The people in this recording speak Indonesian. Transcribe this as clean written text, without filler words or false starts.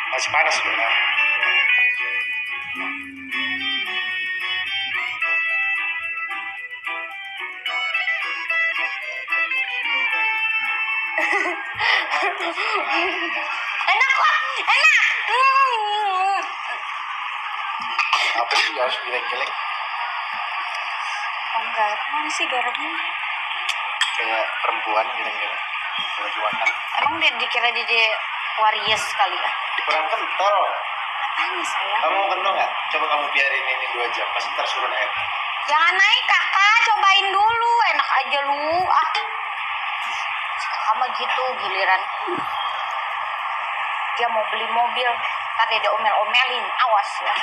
Masih panas sebenarnya. Enak kok, enak. Apa sih harus geleng-geleng? Oh, garam mana sih garamnya? Kayak perempuan geleng-geleng. Lagi makan. Emang dikira dia waries kali ya? Kurang kental. Apanya sayang? Kamu mau kental nggak? Coba kamu biarin ini 2 jam. Pasti tersurun air. Jangan naik kakak, cobain dulu. Enak aja lu. Ah, sama gitu giliran. Dia mau beli mobil, tadi dia omel-omelin. Awas ya.